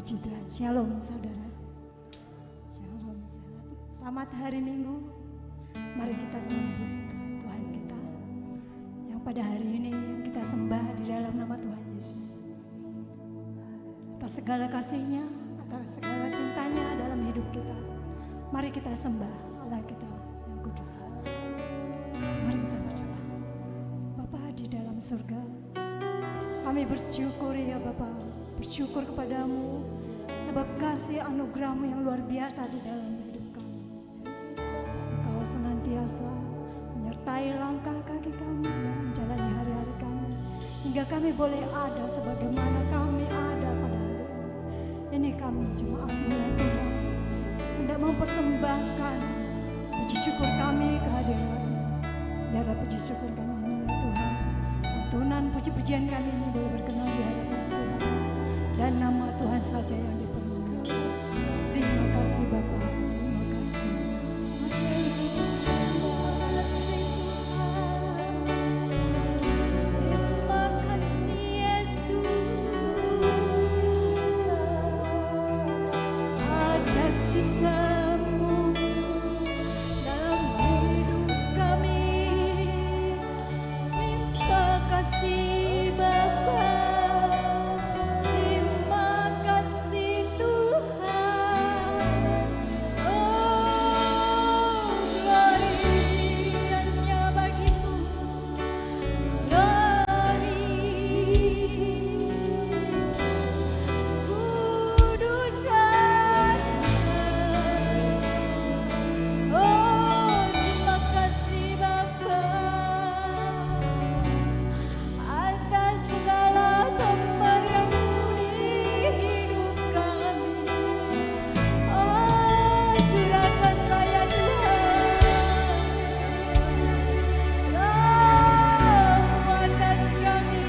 Puji Tuhan. Shalom saudara. Shalom saudara. Selamat hari Minggu. Mari kita sambut Tuhan kita yang pada hari ini yang kita sembah di dalam nama Tuhan Yesus. Atas segala kasih-Nya, atas segala cintanya dalam hidup kita. Mari kita sembah Allah kita yang kudus. Mari kita berdoa. Bapa di dalam surga, kami bersyukur ya Bapa, bersyukur kepadamu sebab kasih anugerah-Mu yang luar biasa di dalam hidup kami. Engkau senantiasa menyertai langkah kaki kami dan menjalani hari-hari kami hingga kami boleh ada sebagaimana kami ada pada hari ini. Ini kami jemaat-Mu ya Tuhan, hendak mempersembahkan puji syukur kami kehadiran-Mu. Biarlah puji syukur kami ini ya Tuhan, tuntunan puji-pujian kami ini boleh berkenan di hadapan Tuhan, dan nama Tuhan saja yang dipermuliakan. Terima kasih Bapa, terima kasih. Terima kasih Yesus atas cinta-Mu dalam hidup kami. Terima kasih Bapa, terima kasih Tuhan. Oh, glory hanya bagi-Mu, glory. Kudus oh, terima kasih Bapa atas segala pemberian-Mu di hidup kami. Oh, curahkanlah ya Tuhan rahmat atas kami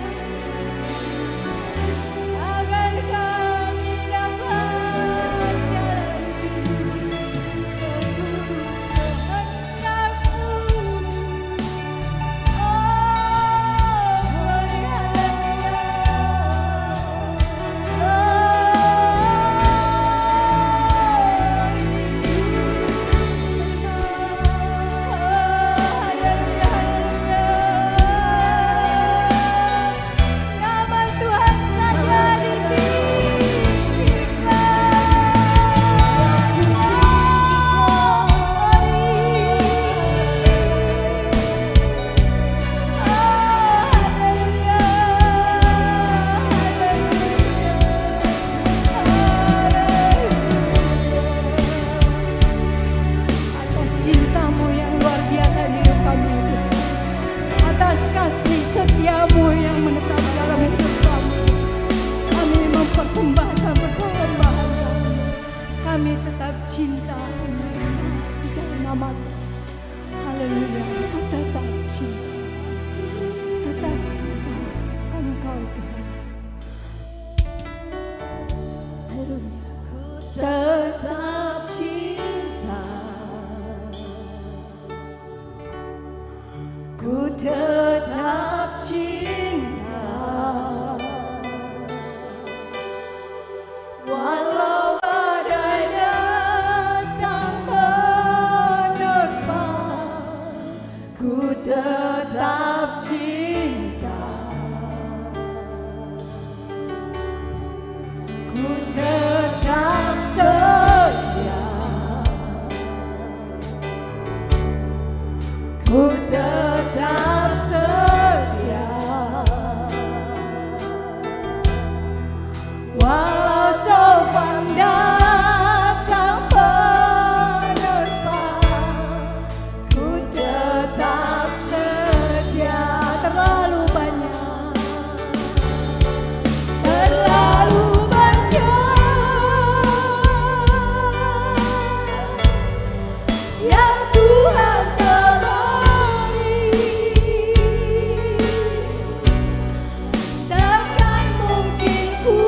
agar kami dapat jalani seluruh kehendak-Mu. Nama Tuhan saja atas cinta-Mu yang luar biasa di hidup kami, atas kasih setia-Mu yang menetap dalam hidup kami. Kami mempersembahkan persembahan kami. Kami tetap cinta di dalam nama Tuhan. Haleluya, tetap cinta, tetap cinta Engkau Tuhan. Haleluya. Tetap cinta, ku tetap cinta, walau badai datang menerpa, ku tetap cinta, ku tetap setia, ku tetap setia, walau taufan datang menerpa, ku tetap setia. Terlalu banyak, terlalu banyak yang Tuhan telah beri. Takkan mungkin ku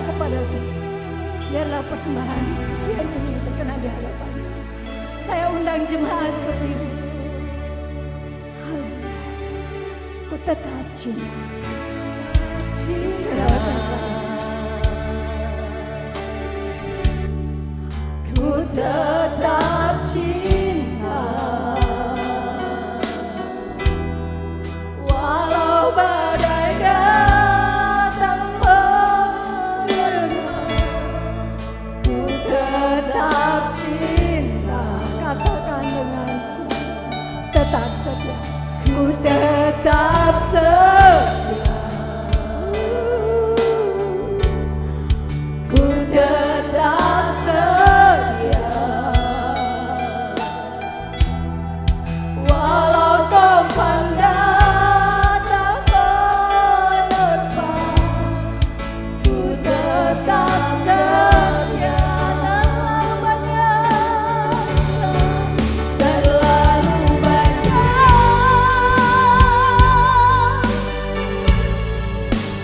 kepada Tuhan. Biarlah persembahan pujian ini berkenan di hadapan-Nya. Saya undang jemaat berdiri. Haleluya. Ku tetap cinta. Ku tetap cinta. Walau badai datang menerpa, ku tetap cinta. Katakan dengan suara, tetap setia. Ku tetap setia. Ku tetap setia. Walau topan datang menerpa, ku tetap setia. Terlalu banyak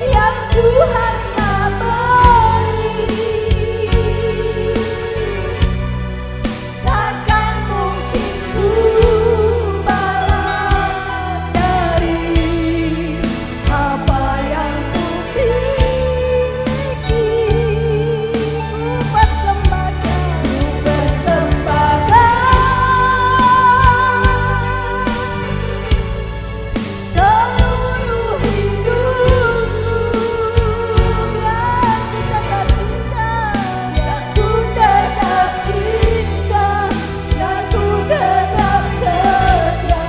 yang Tuhan tak beri, takkan mungkin ku balas dari apa yang ku miliki. Ku persembahkan seluruh hidupku, biar ku tetap cinta, biar ku tetap setia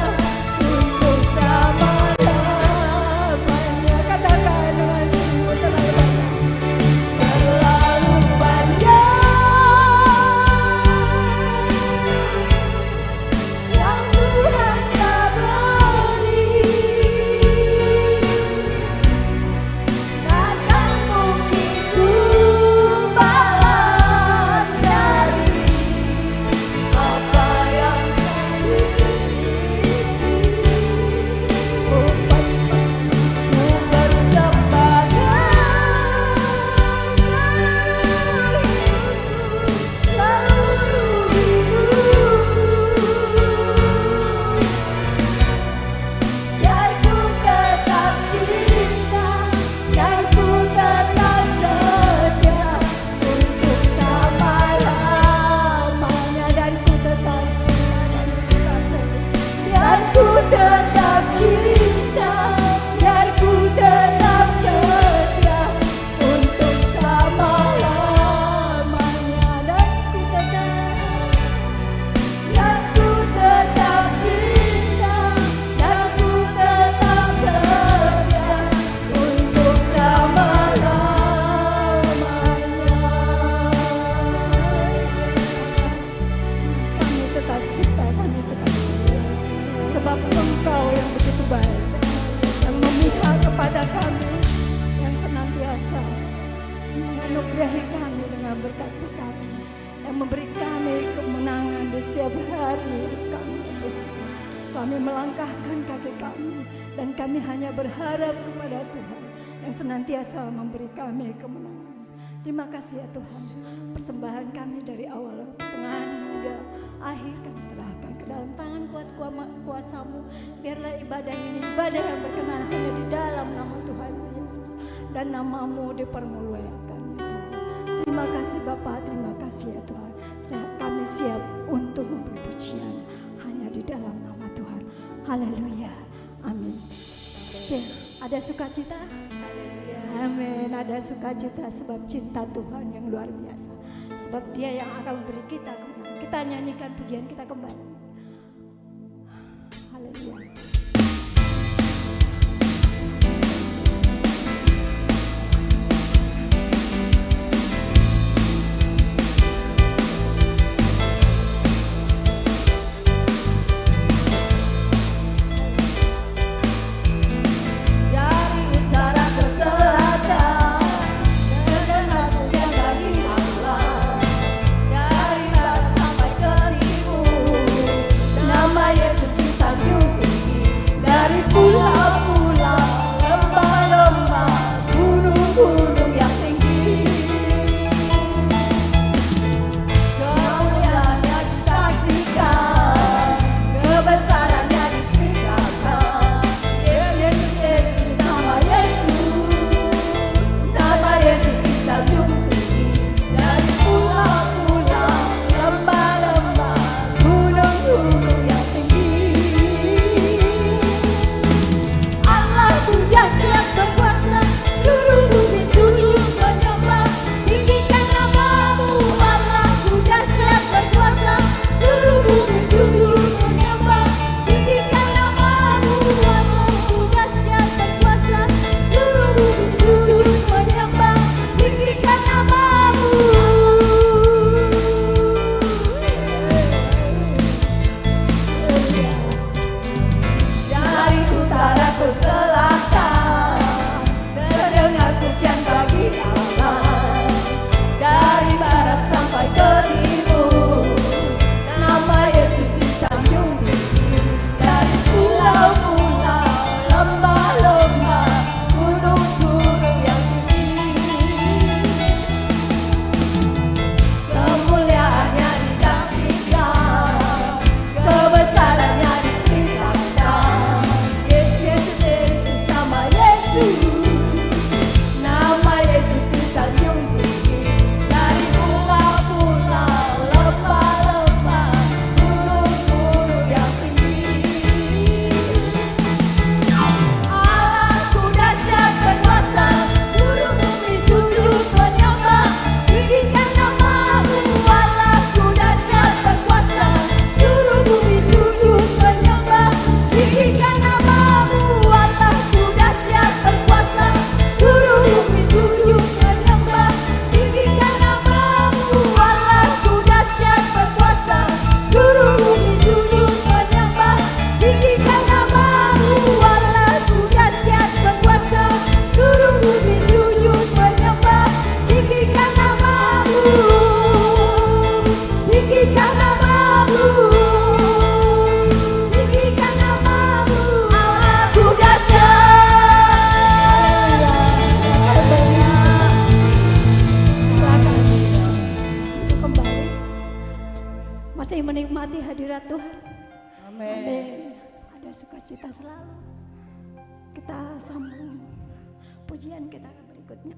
untuk selama-lamanya. Katakan dengan sungguh, terlalu banyak yang Tuhan tak beri, takkan mungkin ku balas dari apa yang ku miliki. Ku persembahkan seluruh hidupku, biar ku tetap cinta, biar ku tetap setia untuk selama-lamanya. Dan ku tetap setia, biar ku tetap cinta, biar ku tetap setia untuk selama-lamanya. Dan ku tetap, biar ku tetap cinta, biar ku tetap setia untuk selama-lamanya. Kami tetap cinta, kami tetap setia, sebab Engkau yang begitu baik, yang memihak kepada kami, yang senantiasa menganugerahi kami dengan berkat-berkat, yang memberi kami kemenangan di setiap hari hidup kami. Tuhan, kami melangkahkan kaki kami dan kami hanya berharap kepada Tuhan yang senantiasa memberi kami kemenangan. Terima kasih ya Tuhan, persembahan kami dari awal, pertengahan hingga akhir kami serahkan ke dalam tangan kuat kuasa-Mu. Biarlah ibadah ini ibadah yang berkenan hanya di dalam nama Tuhan Yesus, dan nama-Mu dipermuliakan ya Tuhan. Terima kasih Bapa, terima kasih ya Tuhan. Kami siap untuk memberi pujian hanya di dalam nama Tuhan. Haleluya, amin. Oke, ada sukacita? Amin, ada sukacita sebab cinta Tuhan yang luar biasa. Sebab Dia yang akan memberi kita kemenangan. Kita nyanyikan pujian kita kembali. Haleluya. Dari barat sampai ke timur, masih menikmati hadirat Tuhan. Amin. Amin. Ada sukacita selalu. Kita sambung pujian kita berikutnya.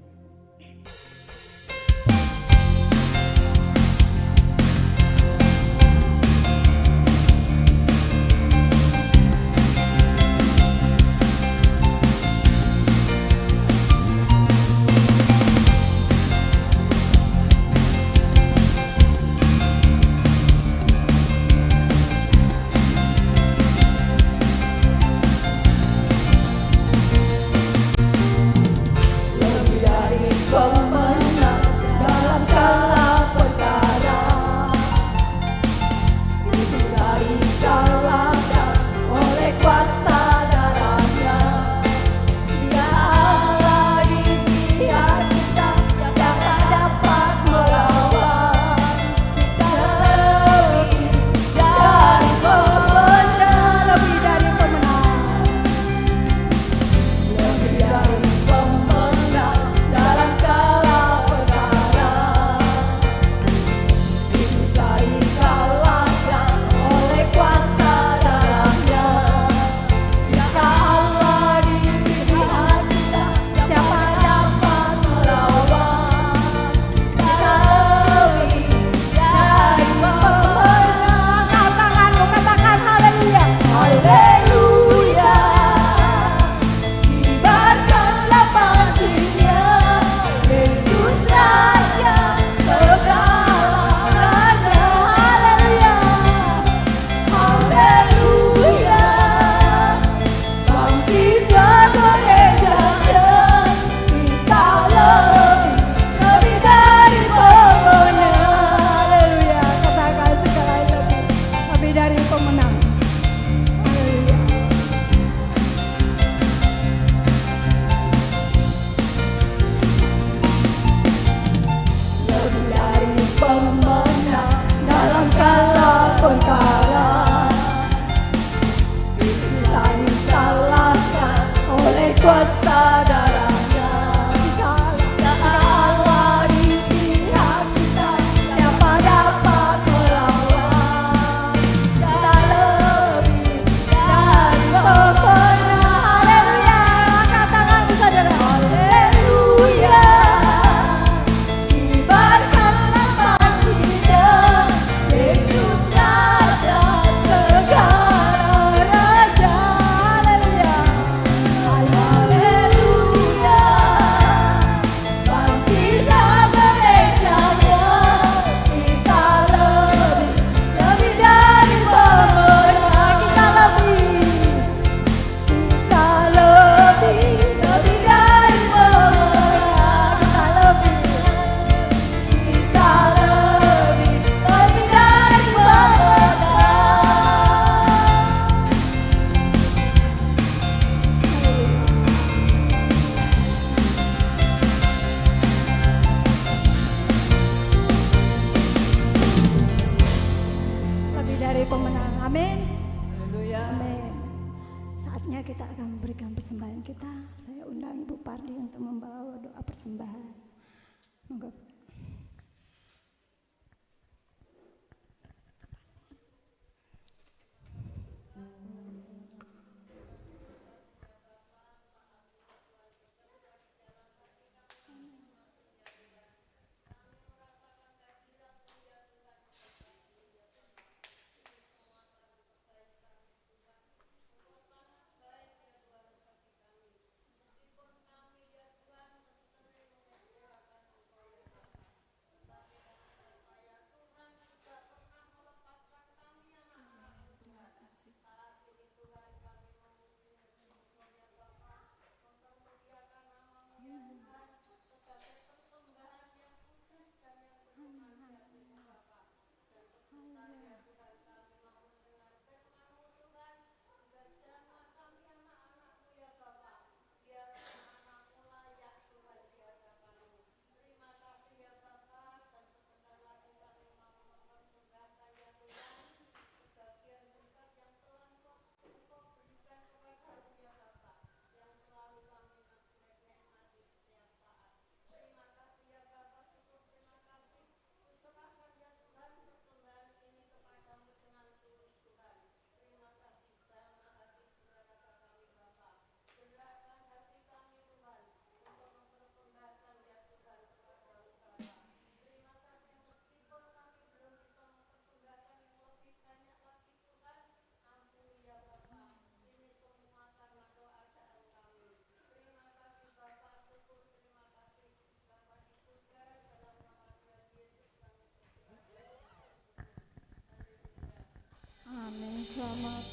Selamat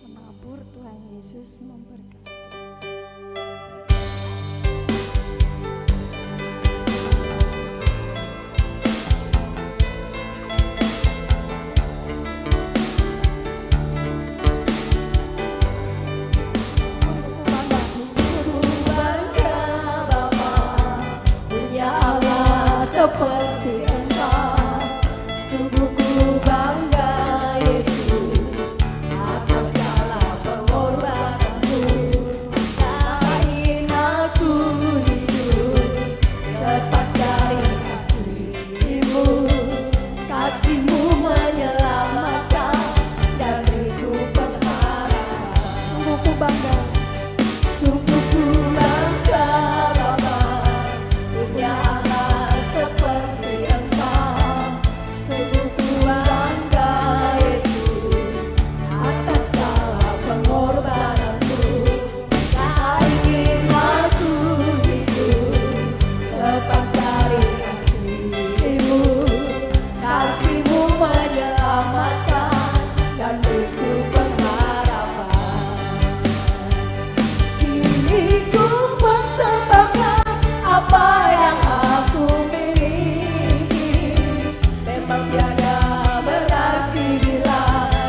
menabur, Tuhan Yesus memberkati. Seperti Engkau, sungguh ku bangga Yesus atas segala pengorbananmu. Tak ingin aku hidup lepas dari kasih-Mu. Kasih-Mu menyelamatkan dan beriku pengharapan. Sungguh ku bangga, Sungguh ku bangga Bapa, punya seperti Engkau. Sungguh ku bangga Yesus atas segala pengorbananmu. Tak ingin aku hidup lepas dari kasih-Mu. Kasih-Mu menyelamatkan dan beriku pengharapan. Kini ku persembahkan apa yang aku miliki. Memang tiada berarti bila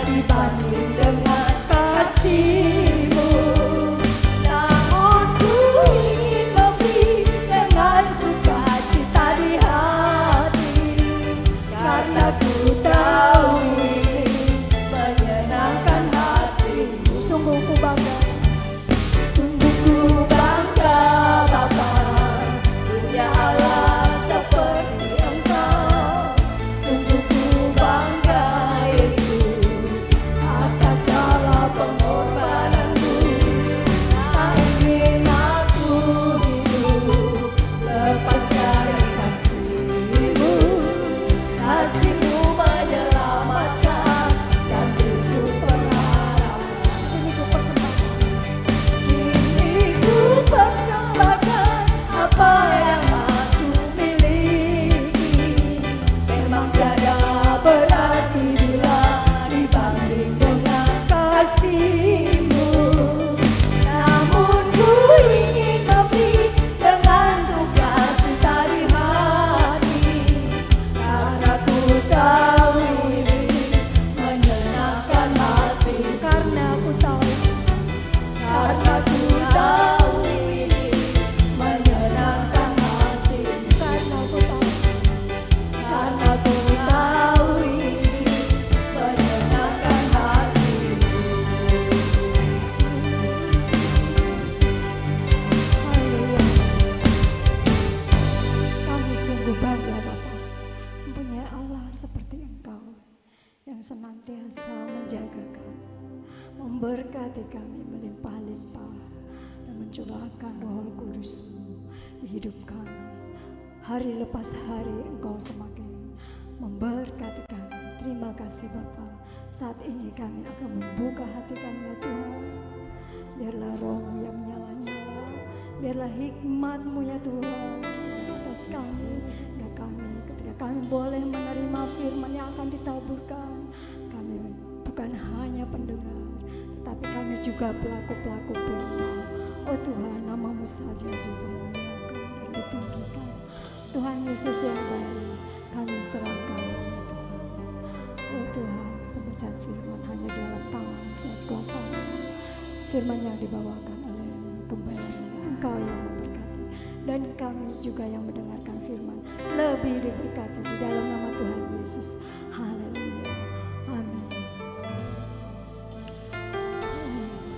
dibanding dengan kasih-Mu. Namun ku ingin memberi dengan sukacita di hati, karena ku tahu ini menyenangkan hati-Mu. sungguh ku bangga, Sungguh ku bangga Bapa, punya Allah seperti Engkau. Sungguh ku bangga Yesus atas segala pengorbananmu. Tak ingin aku hidup lepas dari kasih-Mu. Kasih-Mu menyelamatkan dan beriku pengharapan. ini ku persembahkan. Kini ku persembahkan apa yang aku miliki. Memang tiada berarti bila dibanding dengan kasih-Mu. Namun ku ingin memberi dengan sukacita di hati, karena ku tahu ini menyenangkan hati. Karena aku tahu, Karena ku tahu ini menyenangkan hati. karena aku tahu, Karena ku tahu ini menyenangkan hati. haleluya. Kami sungguh bangga Bapa, mempunyai Allah seperti Engkau yang senantiasa menjaga kami, memberkati kami melimpah-limpah dan mencurahkan Roh Kudus-Mu di hidup kami. Hari lepas hari Engkau semakin memberkati kami. Terima kasih Bapa. Saat ini kami akan membuka hati kami ya Tuhan. Biarlah Roh-Mu yang menyala-nyala, biarlah hikmat-Mu ya Tuhan atas kami, hingga kami ketika kami boleh menerima firman yang akan ditaburkan. Kami bukan hanya pendengar, tetapi kami juga pelaku-pelaku firman. Oh Tuhan, nama-Mu saja dimuliakan dan ditinggikan. Tuhan Yesus yang baik, kami serahkan ya Tuhan. Oh Tuhan, pembacaan firman hanya dalam tangan dan kuasa firman yang dibawakan oleh gembala Engkau yang memberkati, dan kami juga yang mendengarkan firman lebih diberkati di dalam nama Tuhan Yesus. Haleluya, amin.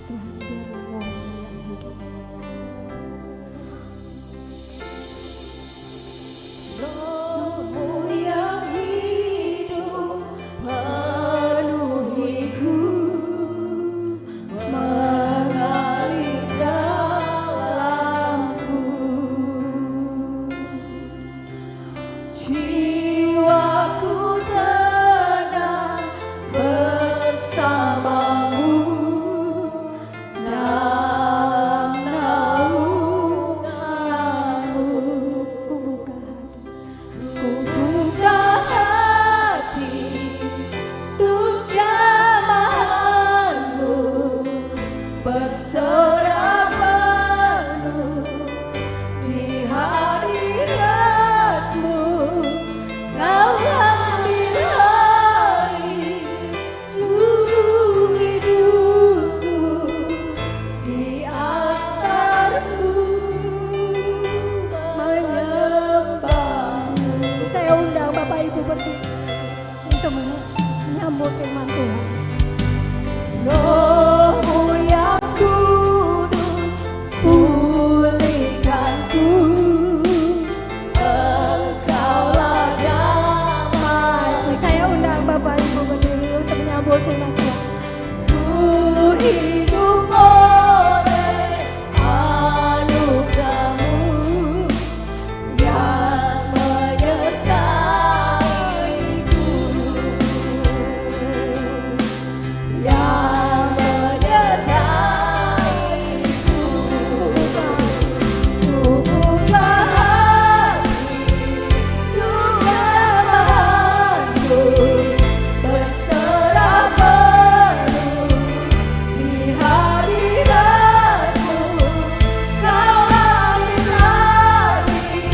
Tuhan, biarlah Roh-Mu yang hidup. Roh-Mu yang hidup penuhiku, mengalir dalamku. Jiwaku tenang bersamamu dalam naunganmu. Ku buka hati, Ku buka hati untuk jamah berdiri untuk menyambut firman Tuhan. Rohmu yang kudus, pulihkanku. Engkaulah damai. Saya undang Bapak Ibu berdiri untuk menyambut firman Tuhan. Ku hidup oleh anugerah-Mu yang menyertai-Ku, yang menyertai-Ku. Ku buka hati untuk firman-Mu, berserah penuh di hadirat-Mu. Kau ambil alih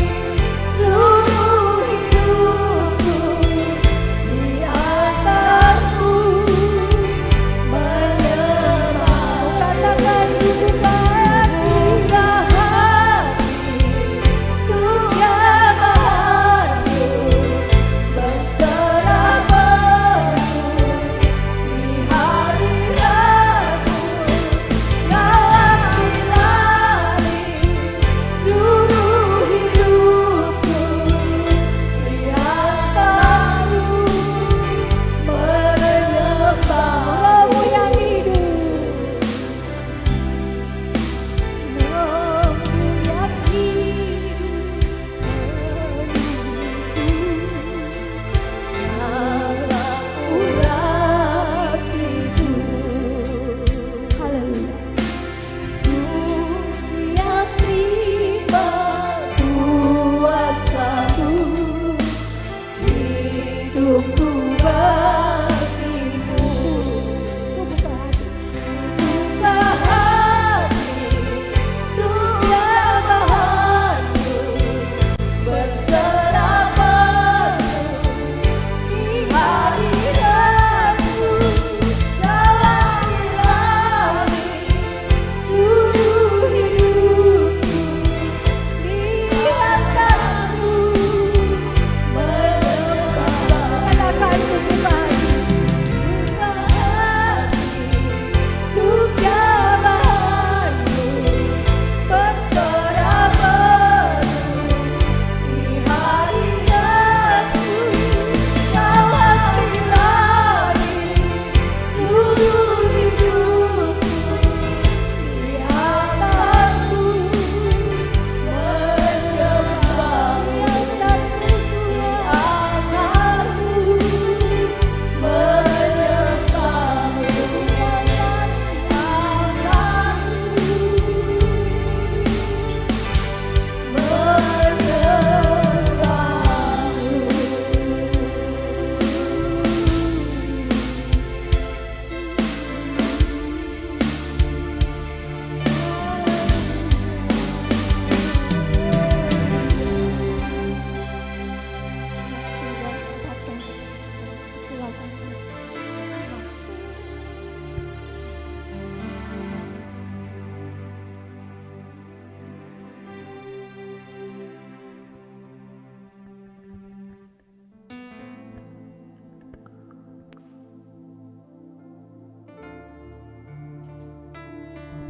seluruh hidupku, di atasmu menyembah. Katakan ku buka hati untuk firman-Mu, berserah penuh di hadirat-Mu. Kau ambil alih seluruh hidupku, di atasmu menyembah. Rohmu yang hidup, Rohmu yang hidup dalam urap hidup. Haleluya. Ku siap terima kuasa-Mu, hidupku bagimu. Ku buka hati. Buka hati untuk firman-Mu, berserah penuh di hadirat-Mu. Kau ambil alih seluruh hidupku, di atasmu menyembah. Katakan ku buka hati. Buka hati untuk firman-Mu, berserah penuh di hadirat-Mu. Kau ambil alih seluruh hidupku, di atasmu menyembah. Di atasmu Silakan.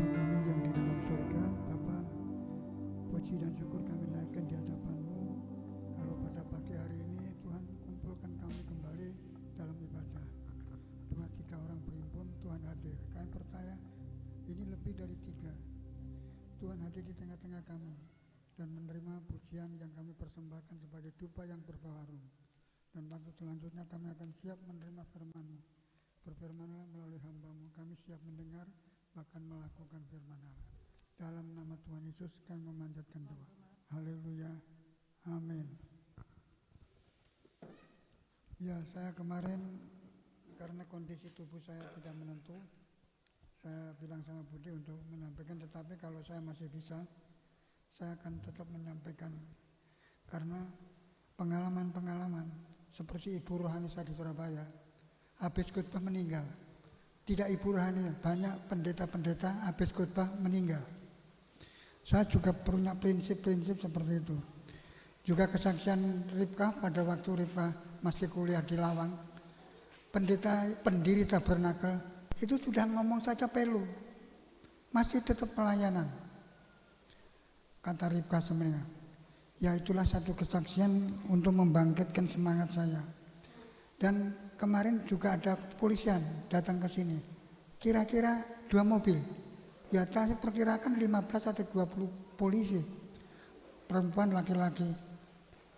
Bapa kami yang di dalam surga, Bapa, puji dan syukur kami naikkan di hadapan-Mu. Kalau pada pagi hari ini Tuhan kumpulkan kami kembali dalam ibadah. Tuhan 3 orang berhimpun, Tuhan hadir. Kami percaya ini lebih dari 3. Tuhan hadir di tengah-tengah kami dan menerima pujian yang kami persembahkan sebagai dupa yang berbau harum. Dan waktu selanjutnya kami akan siap menerima firman-Mu. Berfirmanlah melalui hamba-Mu, kami siap mendengar bahkan melakukan firman Allah. Dalam nama Tuhan Yesus kami memanjatkan doa. Haleluya. Amin. Ya, saya kemarin karena kondisi tubuh saya tidak menentu, saya bilang sama Budi untuk menyampaikan, tetapi kalau saya masih bisa, saya akan tetap menyampaikan. Karena pengalaman-pengalaman seperti Ibu Rohani saya di Surabaya, habis khotbah meninggal. Tidak Ibu Rohani, banyak pendeta-pendeta habis khotbah meninggal. Saya juga punya prinsip-prinsip seperti itu. Juga kesaksian Ripka pada waktu Ripka masih kuliah di Lawang. Pendiri tabernakel itu sudah ngomong saja pelu. Masih tetap pelayanan. Kata Ripka sebenarnya. Ya itulah satu kesaksian untuk membangkitkan semangat saya. Dan kemarin juga ada kepolisian datang ke sini. Kira-kira 2 mobil. Ya saya perkirakan 15 atau 20 polisi. Perempuan laki-laki.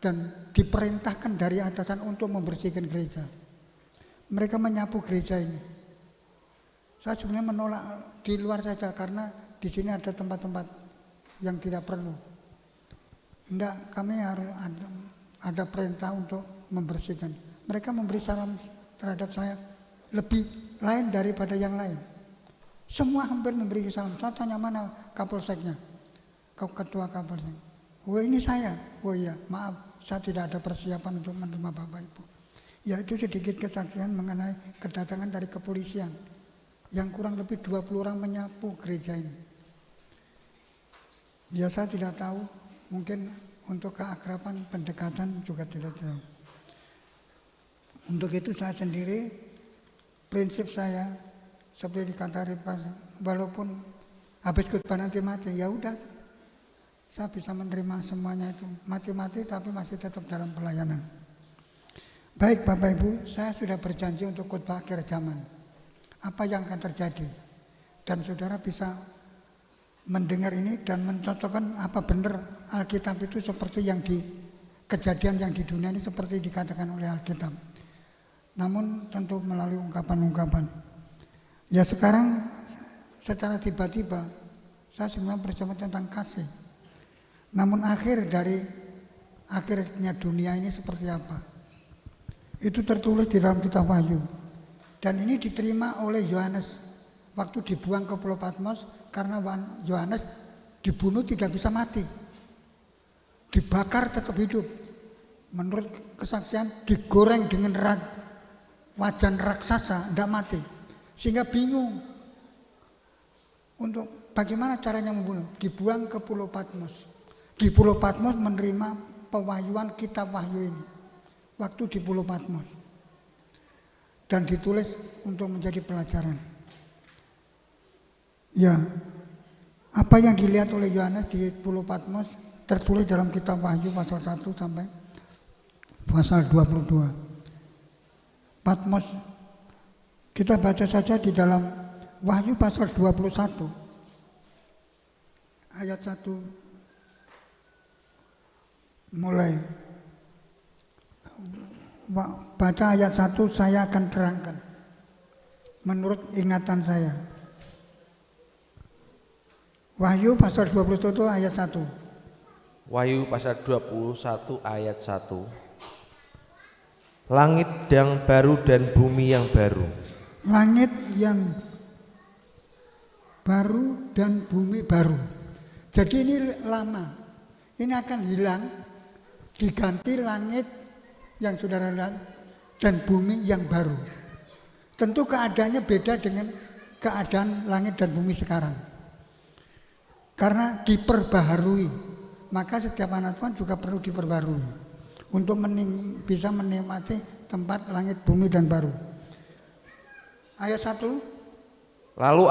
Dan diperintahkan dari atasan untuk membersihkan gereja. Mereka menyapu gereja ini. Saya sebenarnya menolak di luar saja karena di sini ada tempat-tempat yang tidak perlu. Tidak, kami harus ada perintah untuk membersihkan. Mereka memberi salam terhadap saya lebih lain daripada yang lain. Semua hampir memberi salam. Saya tanya mana kapolseknya, ketua kapolsek. Oh ini saya. Oh iya, maaf, saya tidak ada persiapan untuk menerima Bapak Ibu. Ya itu sedikit kesaksian mengenai kedatangan dari kepolisian yang kurang lebih 20 orang menyapu gereja ini. Ya saya tidak tahu, mungkin untuk keakraban pendekatan juga tidak tahu. Untuk itu saya sendiri, prinsip saya seperti dikata Ripka, walaupun habis khotbah nanti mati, ya udah. Saya bisa menerima semuanya itu, mati-mati tapi masih tetap dalam pelayanan. Baik Bapak Ibu, saya sudah berjanji untuk khotbah akhir zaman. Apa yang akan terjadi? Dan saudara bisa mendengar ini dan mencocokkan apa benar Alkitab itu seperti yang di kejadian yang di dunia ini seperti dikatakan oleh Alkitab. Namun tentu melalui ungkapan-ungkapan. Ya sekarang secara tiba-tiba saya sebenarnya berbicara tentang kasih. Namun akhirnya dunia ini seperti apa? Itu tertulis di dalam kitab Wahyu. Dan ini diterima oleh Yohanes waktu dibuang ke Pulau Patmos karena Yohanes dibunuh tidak bisa mati. Dibakar tetap hidup. Menurut kesaksian digoreng dengan wajan raksasa tidak mati. Sehingga bingung untuk bagaimana caranya membunuh. Dibuang ke Pulau Patmos. Di Pulau Patmos menerima pewahyuan kitab Wahyu ini. Waktu di Pulau Patmos. Dan ditulis untuk menjadi pelajaran. Ya, apa yang dilihat oleh Yohanes di Pulau Patmos tertulis dalam kitab Wahyu pasal 1 sampai pasal 22. Patmos, kita baca saja di dalam Wahyu pasal 21 ayat 1 mulai. Baca ayat 1 saya akan terangkan menurut ingatan saya. Wahyu pasal 21 ayat 1. Wahyu pasal 21 ayat 1. Langit yang baru dan bumi yang baru. Langit yang baru dan bumi baru. Jadi ini lama. Ini akan hilang, diganti langit yang saudara lihat dan bumi yang baru. Tentu keadaannya beda dengan keadaan langit dan bumi sekarang. Karena diperbaharui, maka setiap anak Tuhan juga perlu diperbarui untuk bisa menikmati tempat langit, bumi dan baru. Ayat 1. Lalu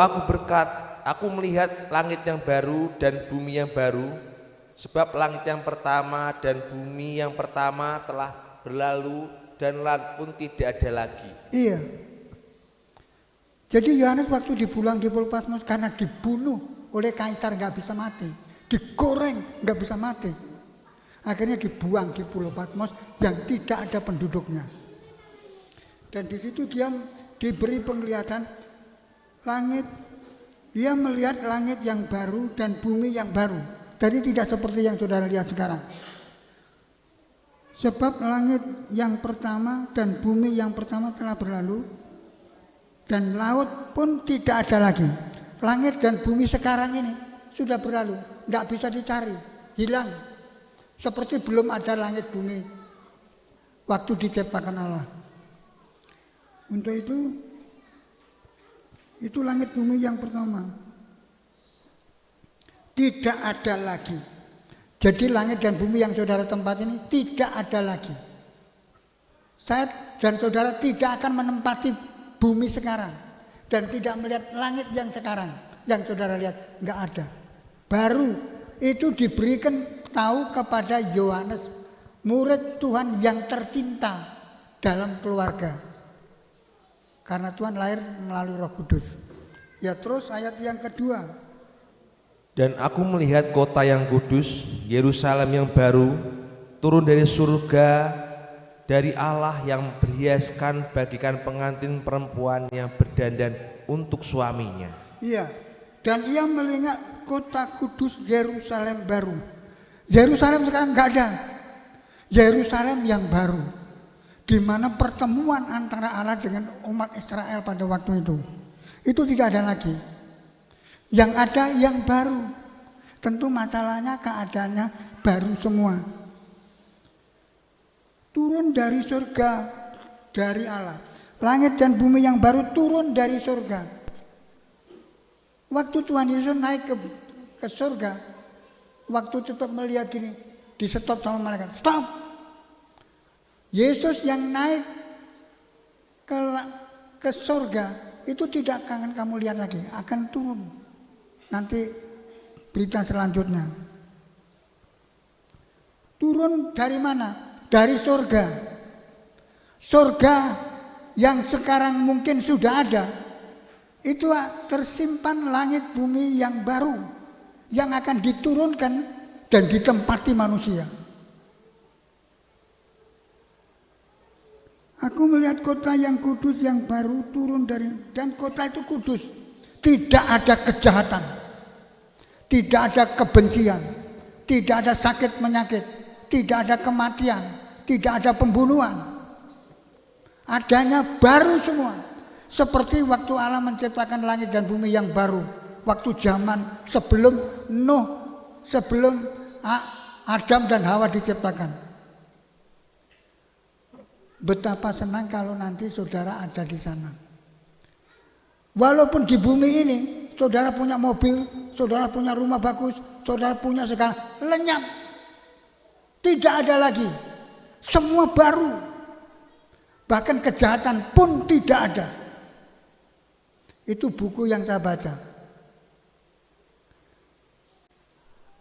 aku melihat langit yang baru dan bumi yang baru, sebab langit yang pertama dan bumi yang pertama telah berlalu dan laut pun tidak ada lagi. Iya. Jadi Yohanes waktu dibuang di Pulau Patmos karena dibunuh oleh kaisar nggak bisa mati, digoreng nggak bisa mati, akhirnya dibuang di Pulau Patmos yang tidak ada penduduknya. Dan di situ dia diberi penglihatan langit, dia melihat langit yang baru dan bumi yang baru. Jadi tidak seperti yang saudara lihat sekarang. Sebab langit yang pertama dan bumi yang pertama telah berlalu dan laut pun tidak ada lagi. Langit dan bumi sekarang ini sudah berlalu, nggak bisa dicari, hilang. Seperti belum ada langit bumi waktu diciptakan Allah. Untuk itu langit bumi yang pertama tidak ada lagi. Jadi langit dan bumi yang saudara tempat ini tidak ada lagi. Saya dan saudara tidak akan menempati bumi sekarang dan tidak melihat langit yang sekarang yang saudara lihat, nggak ada. Baru itu diberikan tahu kepada Yohanes, murid Tuhan yang tercinta dalam keluarga. Karena Tuhan lahir melalui Roh Kudus. Ya, terus ayat yang kedua. Dan aku melihat kota yang kudus, Yerusalem yang baru, turun dari surga, dari Allah yang berhiaskan bagikan pengantin perempuan yang berdandan untuk suaminya. Iya, dan ia melihat kota kudus Yerusalem baru. Yerusalem sekarang nggak ada. Yerusalem yang baru, di mana pertemuan antara Allah dengan umat Israel pada waktu itu tidak ada lagi. Yang ada yang baru. Tentu masalahnya keadaannya baru semua. Turun dari surga dari Allah. Langit dan bumi yang baru turun dari surga. Waktu Tuhan Yesus naik ke surga, waktu tetap melihat gini, di stop sama malaikat. Stop. Yesus yang naik ke surga itu tidak akan kamu lihat lagi, akan turun. Nanti berita selanjutnya. Turun dari mana? Dari surga. Surga yang sekarang mungkin sudah ada, itu tersimpan langit bumi yang baru yang akan diturunkan dan ditempati manusia. Aku melihat kota yang kudus yang baru turun dari, dan kota itu kudus. Tidak ada kejahatan, tidak ada kebencian, tidak ada sakit menyakit, tidak ada kematian, tidak ada pembunuhan. Adanya baru semua. Seperti waktu Allah menciptakan langit dan bumi yang baru. Waktu zaman sebelum Nuh, sebelum Adam dan Hawa diciptakan. Betapa senang kalau nanti saudara ada di sana. Walaupun di bumi ini saudara punya mobil, saudara punya rumah bagus, saudara punya segala, lenyap. Tidak ada lagi. Semua baru. Bahkan kejahatan pun tidak ada. Itu buku yang saya baca.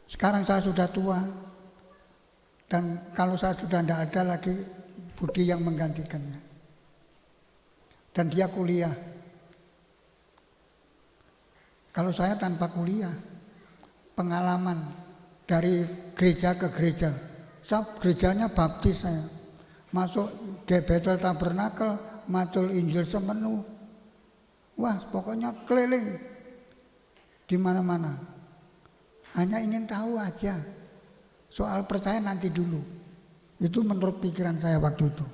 Sekarang saya sudah tua. Dan kalau saya sudah tidak ada lagi Budi yang menggantikannya. Dan dia kuliah. Kalau saya tanpa kuliah, pengalaman dari gereja ke gereja. Saya gerejanya baptis saya. Masuk Bethel Tabernakel, Macul Injil Semenu. Wah, pokoknya keliling di mana-mana. Hanya ingin tahu aja. Soal percaya nanti dulu. Itu menurut pikiran saya waktu itu.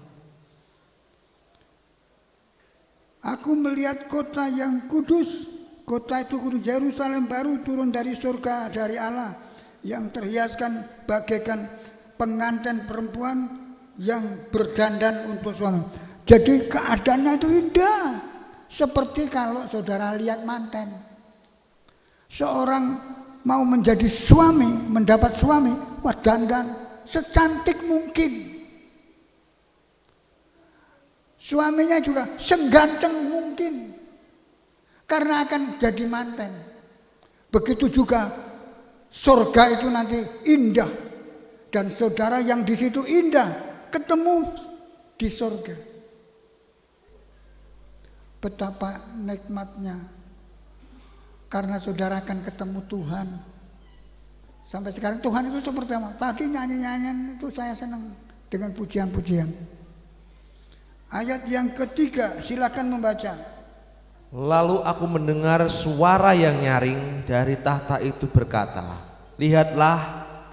Aku melihat kota yang kudus. Kota itu kudus, Yerusalem baru turun dari surga dari Allah yang terhiaskan bagaikan pengantin perempuan yang berdandan untuk suami. Jadi keadaannya itu indah. Seperti kalau saudara lihat manten. Seorang mau menjadi suami, mendapat suami, wah dandan secantik mungkin. Suaminya juga seganteng mungkin. Karena akan jadi manten. Begitu juga surga itu nanti indah. Dan saudara yang di situ indah, ketemu di surga. Betapa nikmatnya. Karena saudara akan ketemu Tuhan. Sampai sekarang Tuhan itu seperti apa? Tadi nyanyi-nyanyian itu saya senang dengan pujian-pujian. Ayat yang ketiga, silakan membaca. Lalu aku mendengar suara yang nyaring dari tahta itu berkata, lihatlah,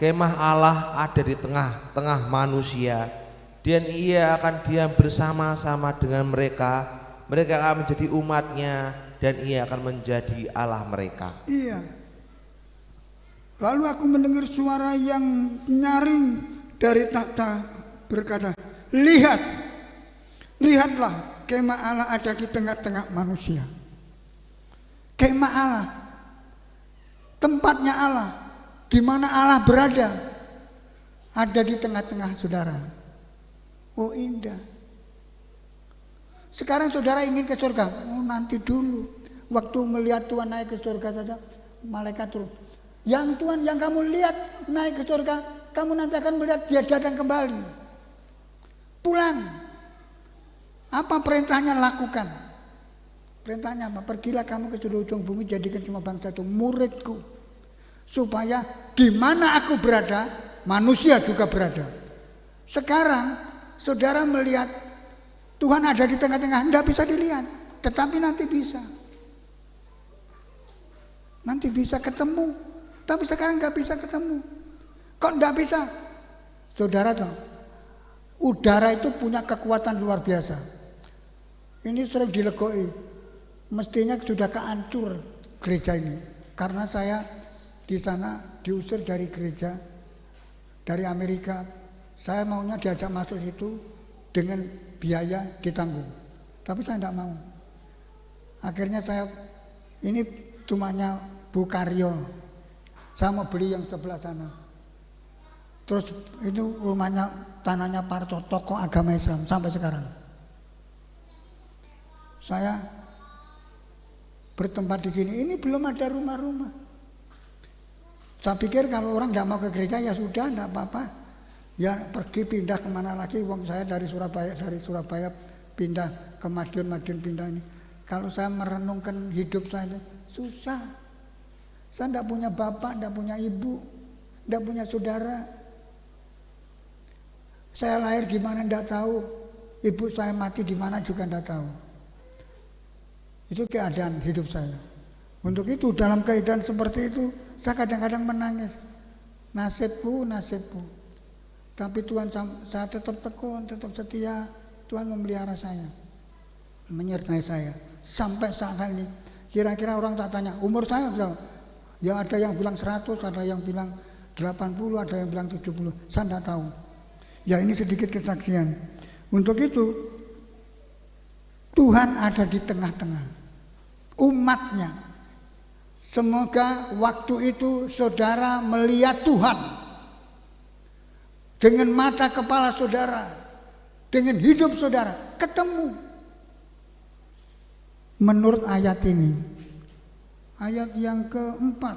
kemah Allah ada di tengah-tengah manusia, dan ia akan diam bersama-sama dengan mereka. Mereka akan menjadi umatnya, dan ia akan menjadi Allah mereka. Iya. Lalu aku mendengar suara yang nyaring dari tahta berkata, lihatlah, kemah Allah ada di tengah-tengah manusia. Kemah Allah, tempatnya Allah, di mana Allah berada, ada di tengah-tengah saudara. Oh indah. Sekarang saudara ingin ke surga. Oh nanti dulu. Waktu melihat Tuhan naik ke surga saja, malaikat turun. Yang Tuhan yang kamu lihat naik ke surga, kamu nanti akan melihat dia datang kembali. Pulang. Apa perintahnya? Lakukan. Perintahnya apa? Pergilah kamu ke seluruh ujung bumi, jadikan semua bangsa itu muridku. Supaya di mana aku berada, manusia juga berada. Sekarang saudara melihat Tuhan ada di tengah-tengah, tidak bisa dilihat. Tetapi nanti bisa. Nanti bisa ketemu. Tapi sekarang nggak bisa ketemu. Kok nggak bisa? Saudara tahu, udara itu punya kekuatan luar biasa. Ini sering dilegoi. Mestinya sudah kehancur gereja ini. Karena saya di sana diusir dari gereja, dari Amerika. Saya maunya diajak masuk situ dengan biaya ditanggung. Tapi saya tidak mau. Akhirnya saya, ini rumahnya Bu Karyo. Saya mau beli yang sebelah sana. Terus itu rumahnya, tanahnya Parto, tokoh agama Islam sampai sekarang. Saya bertempat di sini. Ini belum ada rumah-rumah. Saya pikir kalau orang tidak mau ke gereja ya sudah, tidak apa-apa. Ya pergi pindah kemana lagi. Wong saya dari Surabaya pindah ke Madiun pindah ini. Kalau saya merenungkan hidup saya, susah. Saya tidak punya bapak, tidak punya ibu, tidak punya saudara. Saya lahir di mana tidak tahu, ibu saya mati di mana juga tidak tahu. Itu keadaan hidup saya. Untuk itu dalam keadaan seperti itu, saya kadang-kadang menangis. Nasibku. Tapi Tuhan, saya tetap tekun, tetap setia. Tuhan memelihara saya, menyertai saya sampai saat ini. Kira-kira orang tak tanya umur saya berapa? Ya ada yang bilang 100, ada yang bilang 80, ada yang bilang 70. Saya tidak tahu. Ya ini sedikit kesaksian. Untuk itu Tuhan ada di tengah-tengah umatnya. Semoga waktu itu saudara melihat Tuhan dengan mata kepala saudara, dengan hidup saudara, ketemu. Menurut ayat ini, ayat yang keempat,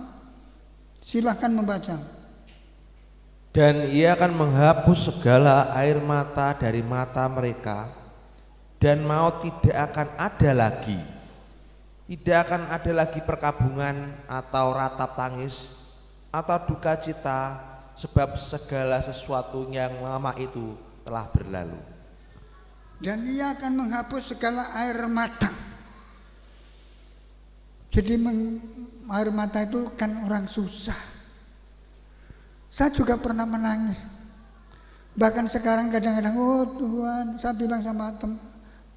silahkan membaca. Dan ia akan menghapus segala air mata dari mata mereka, dan maut tidak akan ada lagi. Tidak akan ada lagi perkabungan atau ratap tangis atau duka cita, sebab segala sesuatu yang lama itu telah berlalu. Dan ia akan menghapus segala air mata. Jadi air mata itu kan orang susah. Saya juga pernah menangis. Bahkan sekarang kadang-kadang, oh Tuhan, saya bilang sama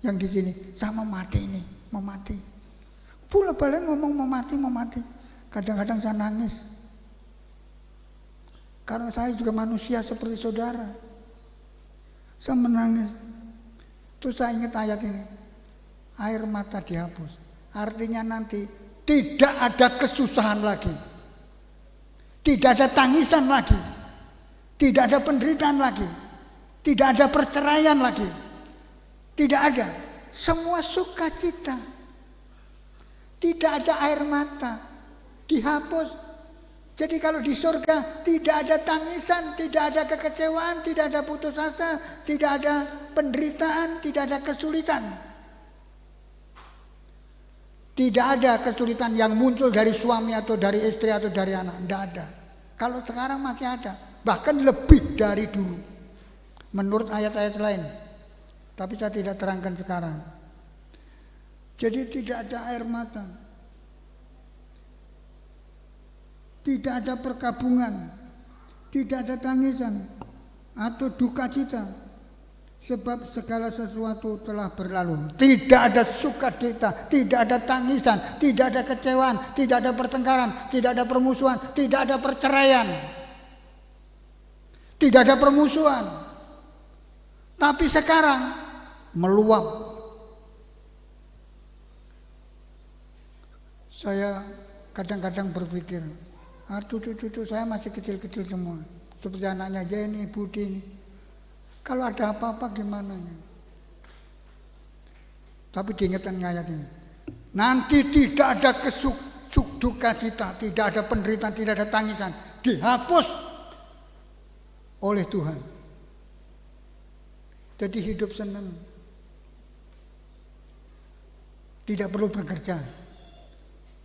yang di sini, saya mau mati ini, mau mati. Pula balik ngomong mau mati. Kadang-kadang saya nangis. Karena saya juga manusia seperti saudara. Saya menangis. Terus saya ingat ayat ini. Air mata dihapus. Artinya nanti tidak ada kesusahan lagi. Tidak ada tangisan lagi. Tidak ada penderitaan lagi. Tidak ada perceraian lagi. Tidak ada. Semua sukacita. Tidak ada air mata. Dihapus. Jadi kalau di surga tidak ada tangisan, tidak ada kekecewaan, tidak ada putus asa, tidak ada penderitaan, tidak ada kesulitan. Tidak ada kesulitan yang muncul dari suami atau dari istri atau dari anak. Tidak ada. Kalau sekarang masih ada. Bahkan lebih dari dulu. Menurut ayat-ayat lain. Tapi saya tidak terangkan sekarang. Jadi tidak ada air mata. Tidak ada perkabungan. Tidak ada tangisan. Atau duka cita. Sebab segala sesuatu telah berlalu. Tidak ada sukacita, tidak ada tangisan, tidak ada kecewaan, tidak ada pertengkaran, tidak ada permusuhan, tidak ada perceraian. Tidak ada permusuhan. Tapi sekarang meluap. Saya kadang-kadang berpikir, cucu-cucu saya masih kecil-kecil semua. Seperti anaknya Jenny, Budi ini. Kalau ada apa-apa gimana ya? Tapi diingatkan ayat ini. Nanti tidak ada duka cita, tidak ada penderitaan, tidak ada tangisan. Dihapus oleh Tuhan. Jadi hidup senang. Tidak perlu bekerja.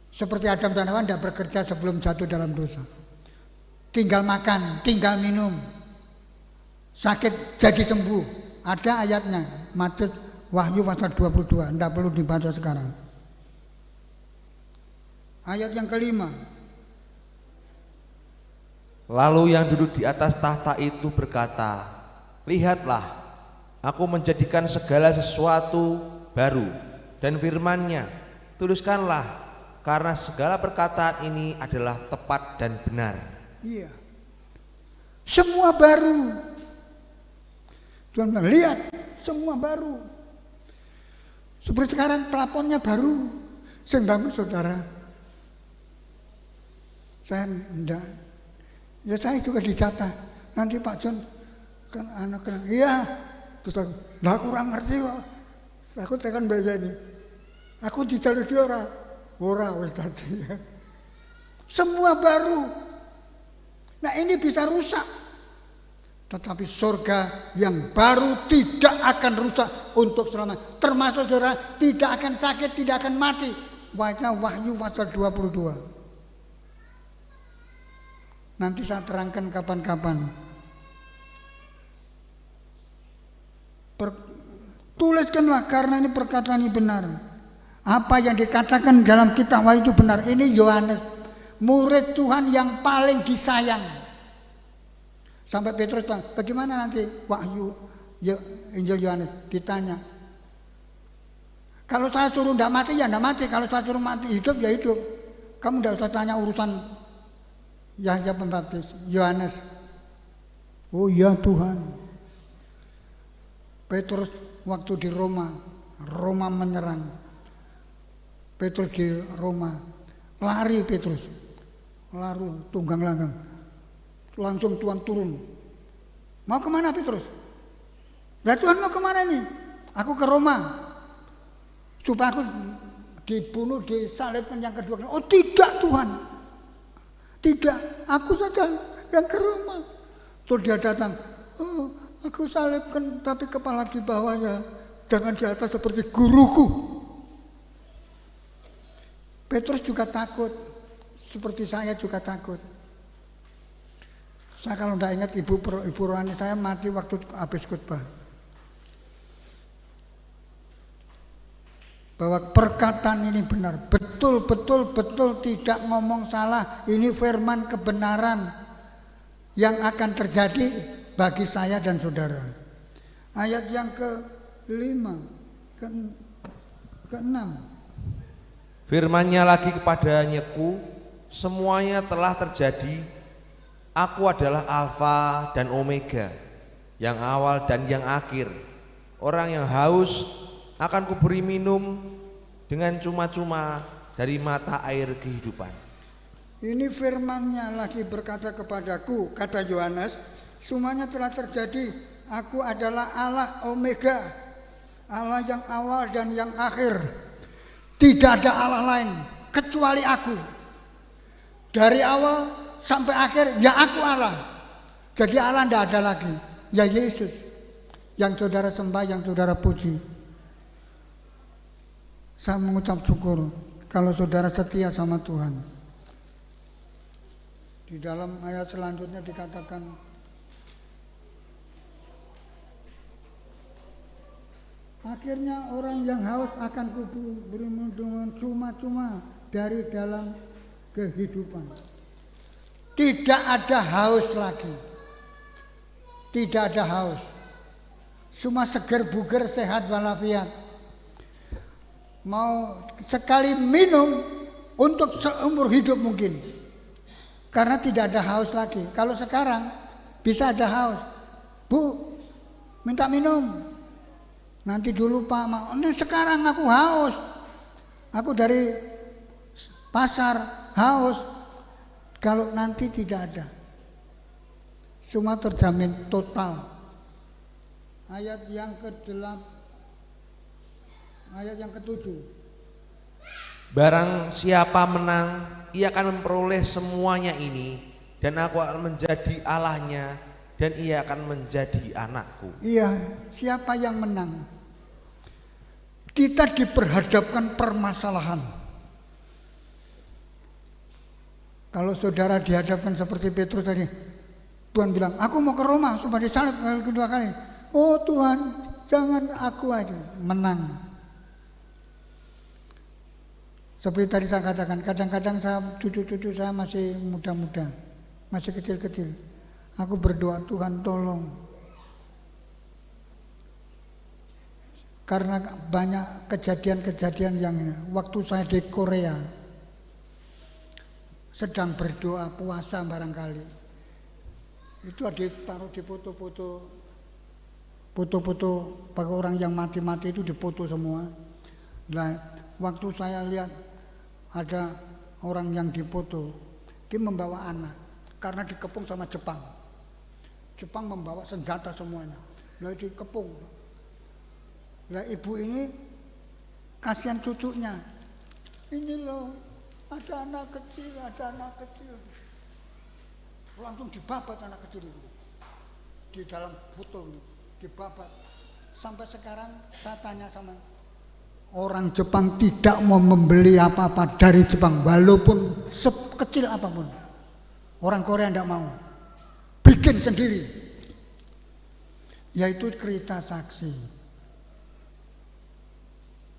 Seperti Adam dan Hawa tidak bekerja sebelum jatuh dalam dosa. Tinggal makan, tinggal minum. Sakit jadi sembuh. Ada ayatnya. Matius Wahyu pasal 22. Tidak perlu dibaca sekarang. Ayat yang kelima. Lalu yang duduk di atas tahta itu berkata, lihatlah, aku menjadikan segala sesuatu baru, dan firman-Nya, tuliskanlah, karena segala perkataan ini adalah tepat dan benar. Iya. Semua baru. Tuhan bilang, lihat, semua baru. Seperti sekarang pelafonnya baru. Saya bangun saudara. Saya enggak. Ya saya juga dijatah. Nanti Pak John kan anak bilang, iya. Terus aku, nah kurang ngerti kok. Aku tekan baca ini. Aku dijalur dia ora wis tadi ya. Semua baru. Nah ini bisa rusak. Tetapi surga yang baru tidak akan rusak untuk selamanya. Termasuk saudara tidak akan sakit, tidak akan mati. Baca Wahyu pasal 22. Nanti saya terangkan kapan-kapan. Tuliskanlah karena ini perkataan ini benar. Apa yang dikatakan dalam kitab Wahyu itu benar. Ini Yohanes, murid Tuhan yang paling disayang. Sampai Petrus bilang, bagaimana nanti Wahyu Injil Yohanes? Ditanya. Kalau saya suruh tidak mati ya tidak mati. Kalau saya suruh mati hidup ya hidup. Kamu tidak usah tanya urusan Yahya Pembaptis, Yohanes. Oh ya Tuhan. Petrus waktu di Roma menyerang. Petrus di Roma, lari Petrus, lalu tunggang langgang. Langsung Tuhan turun. Mau kemana Petrus? Lah Tuhan mau kemana nih? Aku ke Roma. Supaya aku dibunuh, disalibkan yang kedua. Oh tidak Tuhan. Tidak, aku saja yang ke Roma. Terus dia datang. Oh, aku salibkan tapi kepala di bawahnya. Jangan di atas seperti guruku. Petrus juga takut. Seperti saya juga takut. Saya kalau tidak ingat ibu rohani saya mati waktu habis khotbah. Bahwa perkataan ini benar, betul tidak ngomong salah. Ini firman kebenaran yang akan terjadi bagi saya dan saudara. Ayat yang ke-5, ke-6. Firman-Nya lagi kepadanyaku, semuanya telah terjadi. Aku adalah Alfa dan Omega, yang awal dan yang akhir. Orang yang haus akan kuberi minum dengan cuma-cuma dari mata air kehidupan. Ini firman-Nya lagi berkata kepadaku, kata Yohanes, semuanya telah terjadi. Aku adalah Allah Omega, Allah yang awal dan yang akhir. Tidak ada Allah lain kecuali aku. Dari awal sampai akhir ya aku Allah. Jadi Allah tidak ada lagi. Ya Yesus yang saudara sembah, yang saudara puji. Saya mengucap syukur kalau saudara setia sama Tuhan. Di dalam ayat selanjutnya dikatakan, akhirnya orang yang haus akan kuberi dengan cuma-cuma dari dalam kehidupan. Tidak ada haus lagi. Tidak ada haus. Semua seger buger, sehat walafiat. Mau sekali minum untuk seumur hidup mungkin. Karena tidak ada haus lagi. Kalau sekarang bisa ada haus. Bu, minta minum. Nanti dulu Pak, ini sekarang aku haus. Aku dari pasar haus. Kalau nanti tidak ada. semua terjamin total. Ayat yang ke-8, ayat yang ke-7. Barang siapa menang, ia akan memperoleh semuanya ini, dan aku akan menjadi Allahnya, dan ia akan menjadi anakku. Iya, siapa yang menang? Kita diperhadapkan permasalahan. Kalau saudara dihadapkan seperti Petrus tadi, Tuhan bilang, aku mau ke Roma supaya disalib kedua kali. Oh Tuhan, jangan aku lagi. Menang. Seperti tadi saya katakan, kadang-kadang cucu-cucu saya masih muda-muda, masih kecil-kecil. Aku berdoa, Tuhan tolong. Karena banyak kejadian-kejadian yang ini. Waktu saya di Korea, sedang berdoa puasa barangkali. Itu ada ditaruh di foto-foto bagi orang yang mati-mati itu dipoto semua. Nah, waktu saya lihat ada orang yang dipoto, dia membawa anak karena dikepung sama Jepang. Jepang membawa senjata semuanya. Lalu dikepung. Nah, ibu ini kasihan cucunya. Ini loh, ada anak kecil, ada anak kecil. Langsung dibabat anak kecil itu. Di dalam foto ini, dibabat. Sampai sekarang saya tanya sama orang Jepang tidak mau membeli apa-apa dari Jepang walaupun sekecil apapun. Orang Korea tidak mau. Bikin sendiri. Yaitu cerita saksi.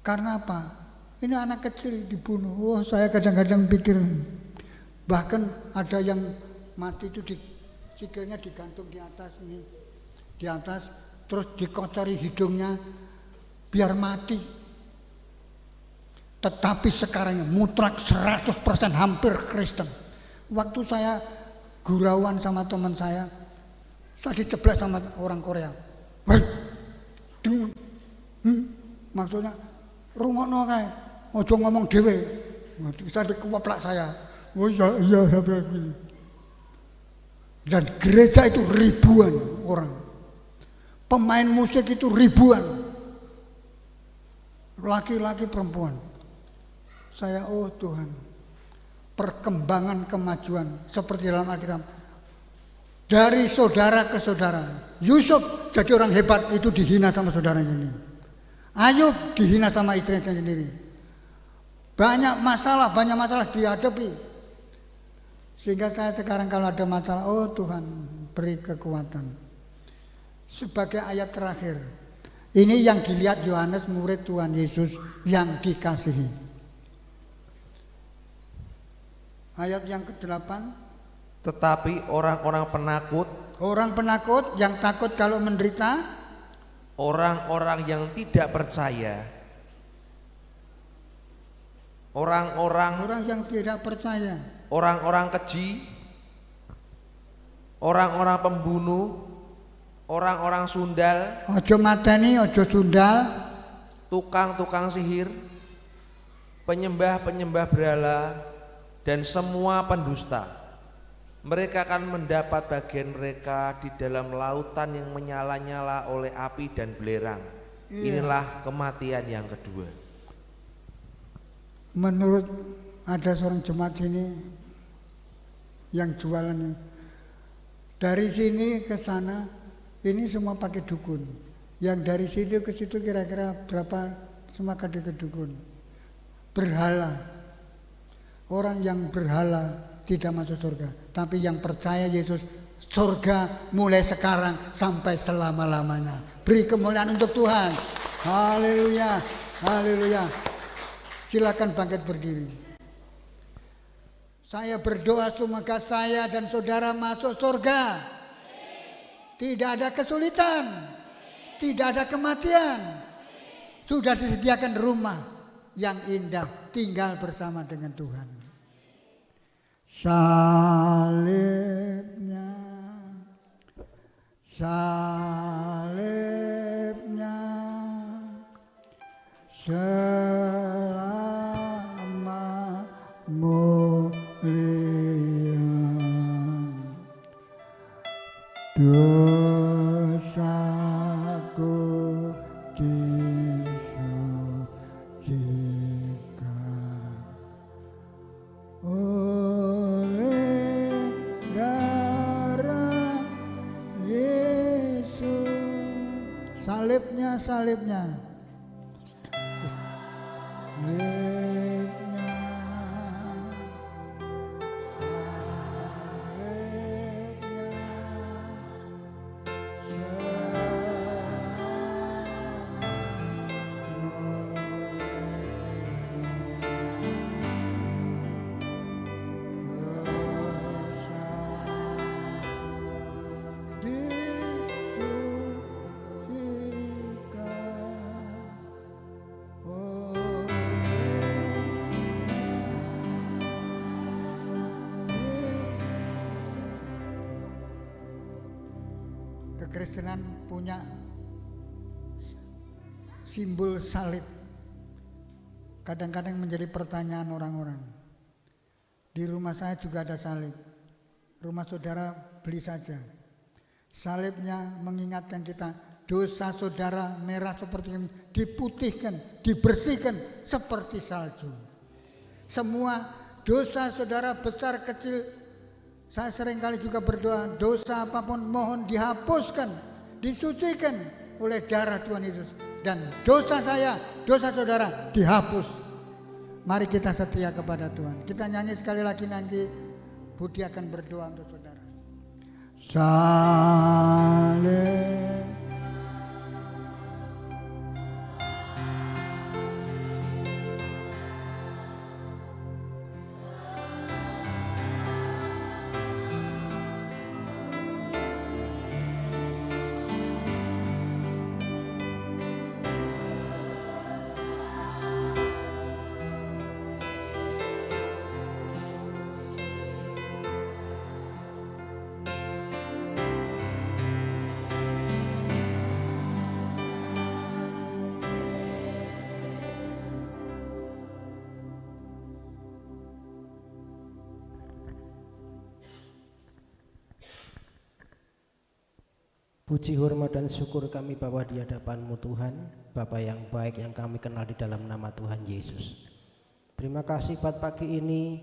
Karena apa? Ini anak kecil dibunuh. Oh, saya kadang-kadang pikir bahkan ada yang mati itu sikilnya digantung di atas ini. Di atas terus dikocori hidungnya biar mati. Tetapi sekarang mutlak 100% hampir Kristen. Waktu saya gurauan sama teman saya diceblek sama orang Korea. Maksudnya rungokno kae, aja ngomong dhewe. Saya dikeplak saya. Oh iya begini. Dan gereja itu ribuan orang. Pemain musik itu ribuan. Laki-laki perempuan. Saya, oh Tuhan, perkembangan kemajuan seperti dalam Alkitab. Dari saudara ke saudara. Yusuf jadi orang hebat itu dihina sama saudaranya ini. Ayub dihina sama istrinya sendiri. Banyak masalah dihadapi. Sehingga saya sekarang kalau ada masalah, oh Tuhan beri kekuatan. Sebagai ayat terakhir. Ini yang dilihat Yohanes murid Tuhan Yesus yang dikasihi. Ayat yang ke-8. Tetapi orang-orang penakut, yang takut kalau menderita, orang-orang yang tidak percaya, orang yang tidak percaya, orang-orang keji, orang-orang pembunuh, orang-orang sundal, ojo mateni, ojo sundal, tukang-tukang sihir, penyembah-penyembah berhala, dan semua pendusta. Mereka akan mendapat bagian mereka di dalam lautan yang menyala-nyala oleh api dan belerang. Inilah kematian yang kedua. Menurut ada seorang jemaat ini yang jualan dari sini ke sana, ini semua pakai dukun. Yang dari situ ke situ kira-kira berapa semua ke dukun. Berhala. Orang yang berhala tidak masuk surga, tapi yang percaya Yesus surga mulai sekarang sampai selama-lamanya. Beri kemuliaan untuk Tuhan. Haleluya, haleluya. Silakan bangkit berdiri. Saya berdoa semoga saya dan saudara masuk surga. Tidak ada kesulitan, tidak ada kematian. Sudah disediakan rumah yang indah, tinggal bersama dengan Tuhan. Salibnya selama mulia disucikan oleh darah Yesus. Salibnya, salibnya. Kekristenan punya simbol salib. Kadang-kadang menjadi pertanyaan orang-orang. Di rumah saya juga ada salib. Rumah saudara beli saja. Salibnya mengingatkan kita, dosa saudara merah seperti ini diputihkan, dibersihkan seperti salju. Semua dosa saudara besar kecil, saya seringkali juga berdoa, dosa apapun mohon dihapuskan, disucikan oleh darah Tuhan Yesus. Dan dosa saya, dosa saudara dihapus. Mari kita setia kepada Tuhan. Kita nyanyi sekali lagi, nanti Budi akan berdoa untuk saudara. Salib. Puji, hormat, dan syukur kami bawa di hadapan-Mu Tuhan, Bapa yang baik yang kami kenal di dalam nama Tuhan Yesus. Terima kasih buat pagi ini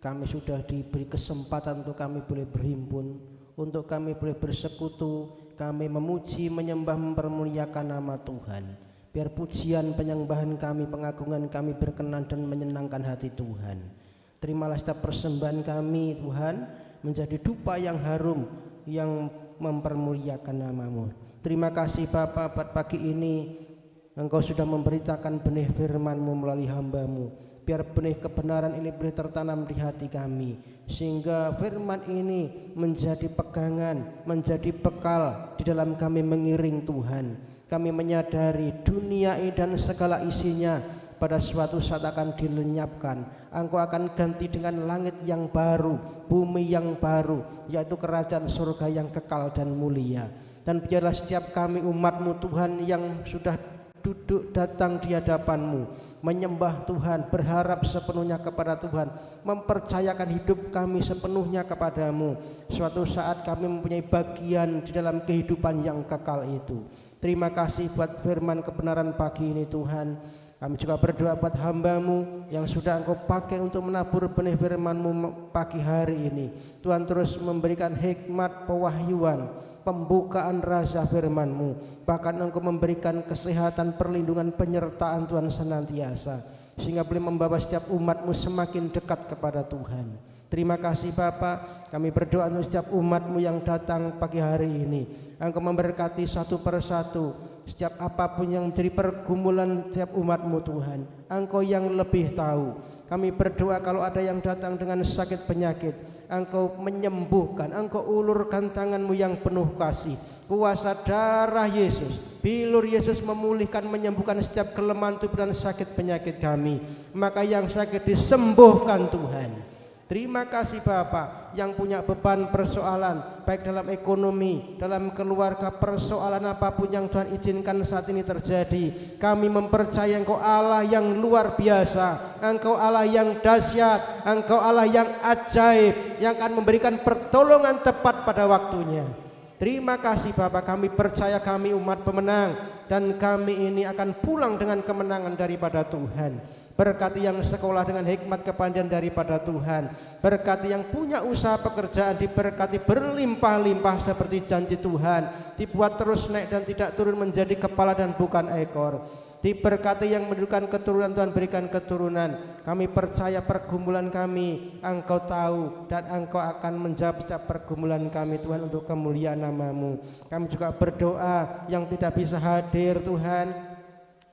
kami sudah diberi kesempatan untuk kami boleh berhimpun, untuk kami boleh bersekutu, kami memuji, menyembah, mempermuliakan nama Tuhan. Biar pujian, penyembahan kami, pengagungan kami berkenan dan menyenangkan hati Tuhan. Terimalah setiap persembahan kami Tuhan menjadi dupa yang harum, yang mempermuliakan nama-Mu. Terima kasih Bapa, buat pagi ini Engkau sudah memberitakan benih firman-Mu melalui hamba-Mu. Biar benih kebenaran ini boleh tertanam di hati kami, sehingga firman ini menjadi pegangan, menjadi bekal di dalam kami mengiring Tuhan. Kami menyadari dunia ini dan segala isinya pada suatu saat akan dilenyapkan. Engkau akan ganti dengan langit yang baru, bumi yang baru, yaitu kerajaan surga yang kekal dan mulia. Dan biarlah setiap kami umat-Mu Tuhan yang sudah duduk datang di hadapan-Mu, menyembah Tuhan, berharap sepenuhnya kepada Tuhan, mempercayakan hidup kami sepenuhnya kepada-Mu. Suatu saat kami mempunyai bagian di dalam kehidupan yang kekal itu. Terima kasih buat firman kebenaran pagi ini Tuhan. Kami juga berdoa buat hamba-Mu yang sudah Engkau pakai untuk menabur benih firman-Mu pagi hari ini. Tuhan terus memberikan hikmat, pewahyuan, pembukaan rasa firman-Mu. Bahkan Engkau memberikan kesehatan, perlindungan, penyertaan Tuhan senantiasa, sehingga boleh membawa setiap umat-Mu semakin dekat kepada Tuhan. Terima kasih Bapa, kami berdoa untuk setiap umat-Mu yang datang pagi hari ini. Engkau memberkati satu persatu setiap apapun yang menjadi pergumulan setiap umat-Mu Tuhan. Engkau yang lebih tahu. Kami berdoa kalau ada yang datang dengan sakit penyakit, Engkau menyembuhkan. Engkau ulurkan tangan-Mu yang penuh kasih. Kuasa darah Yesus, bilur Yesus memulihkan, menyembuhkan setiap kelemahan tubuh dan sakit penyakit kami. Maka yang sakit disembuhkan Tuhan. Terima kasih Bapa, yang punya beban persoalan baik dalam ekonomi, dalam keluarga, persoalan apapun yang Tuhan izinkan saat ini terjadi. Kami mempercayai Engkau Allah yang luar biasa, Engkau Allah yang dahsyat, Engkau Allah yang ajaib, yang akan memberikan pertolongan tepat pada waktunya. Terima kasih Bapa, kami percaya kami umat pemenang, dan kami ini akan pulang dengan kemenangan daripada Tuhan. Berkati yang sekolah dengan hikmat kepandaian daripada Tuhan. Berkati yang punya usaha pekerjaan diberkati berlimpah-limpah seperti janji Tuhan. Dibuat terus naik dan tidak turun menjadi kepala dan bukan ekor. Diberkati yang mendudukan keturunan, Tuhan berikan keturunan. Kami percaya pergumulan kami Engkau tahu, dan Engkau akan menjawab setiap pergumulan kami Tuhan untuk kemuliaan nama-Mu. Kami juga berdoa yang tidak bisa hadir Tuhan